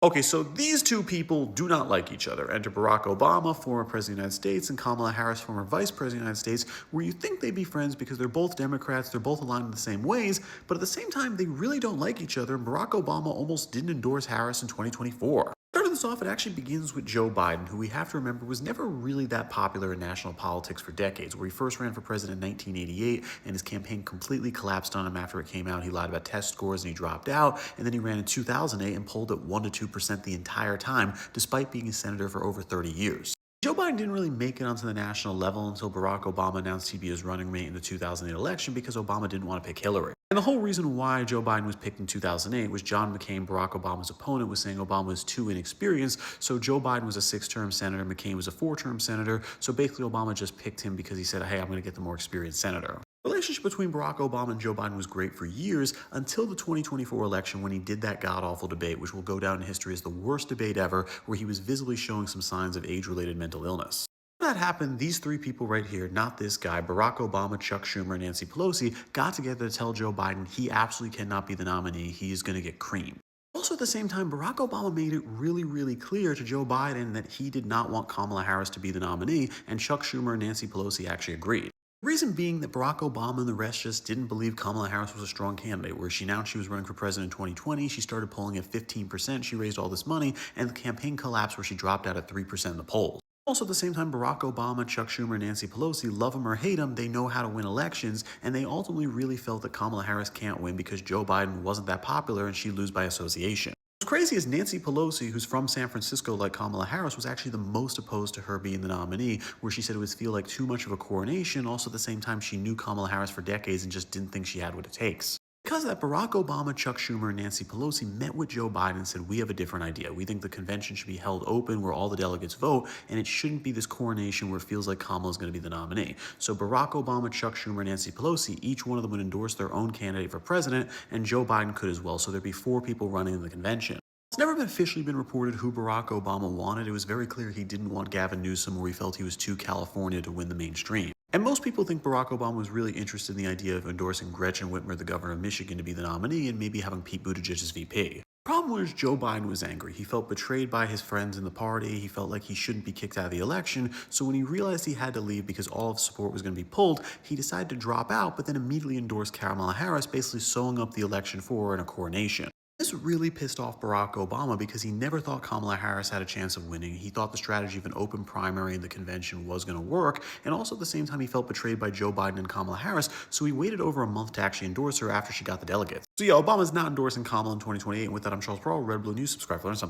Okay, so these two people do not like each other. Enter Barack Obama, former President of the United States, and Kamala Harris, former Vice President of the United States, where you think they'd be friends because they're both Democrats, they're both aligned in the same ways, but at the same time, they really don't like each other, and Barack Obama almost didn't endorse Harris in 2024. Starting this off, it actually begins with Joe Biden, who we have to remember was never really that popular in national politics for decades, where he first ran for president in 1988, and his campaign completely collapsed on him after it came out. He lied about test scores and he dropped out, and then he ran in 2008 and polled at 1 to 2% the entire time, despite being a senator for over 30 years. Joe Biden didn't really make it onto the national level until Barack Obama announced he'd be his running mate in the 2008 election because Obama didn't want to pick Hillary. And the whole reason why Joe Biden was picked in 2008 was John McCain, Barack Obama's opponent, was saying Obama was too inexperienced. So Joe Biden was a 6-term senator, McCain was a 4-term senator. So basically, Obama just picked him because he said, hey, I'm going to get the more experienced senator. The relationship between Barack Obama and Joe Biden was great for years until the 2024 election when he did that god-awful debate, which will go down in history as the worst debate ever, where he was visibly showing some signs of age-related mental illness. When that happened, these three people right here, not this guy, Barack Obama, Chuck Schumer, and Nancy Pelosi, got together to tell Joe Biden he absolutely cannot be the nominee. He's going to get creamed. Also, at the same time, Barack Obama made it really clear to Joe Biden that he did not want Kamala Harris to be the nominee, and Chuck Schumer and Nancy Pelosi actually agreed. The reason being that Barack Obama and the rest just didn't believe Kamala Harris was a strong candidate. Where she announced she was running for president in 2020, she started polling at 15%, she raised all this money, and the campaign collapsed where she dropped out at 3% in the polls. Also, at the same time, Barack Obama, Chuck Schumer, and Nancy Pelosi, love him or hate him, they know how to win elections, and they ultimately really felt that Kamala Harris can't win because Joe Biden wasn't that popular and she'd lose by association. What's crazy is Nancy Pelosi, who's from San Francisco like Kamala Harris, was actually the most opposed to her being the nominee, where she said it would feel like too much of a coronation. Also, at the same time, she knew Kamala Harris for decades and just didn't think she had what it takes. Because of that, Barack Obama, Chuck Schumer, and Nancy Pelosi met with Joe Biden and said, we have a different idea. We think the convention should be held open where all the delegates vote, and it shouldn't be this coronation where it feels like Kamala is going to be the nominee. So Barack Obama, Chuck Schumer, and Nancy Pelosi, each one of them would endorse their own candidate for president, and Joe Biden could as well. So there'd be 4 people running in the convention. It's never been officially been reported who Barack Obama wanted. It was very clear he didn't want Gavin Newsom, or he felt he was too California to win the mainstream. And most people think Barack Obama was really interested in the idea of endorsing Gretchen Whitmer, the governor of Michigan, to be the nominee and maybe having Pete Buttigieg as VP. The problem was Joe Biden was angry. He felt betrayed by his friends in the party. He felt like he shouldn't be kicked out of the election. So when he realized he had to leave because all of his support was going to be pulled, he decided to drop out, but then immediately endorsed Kamala Harris, basically sewing up the election for her in a coronation. This really pissed off Barack Obama because he never thought Kamala Harris had a chance of winning. He thought the strategy of an open primary in the convention was going to work, and also at the same time he felt betrayed by Joe Biden and Kamala Harris, so he waited over a month to actually endorse her after she got the delegates. So yeah, Obama's not endorsing Kamala in 2028, and with that I'm Charles Pearl, Red Blue News, subscribe to learn something.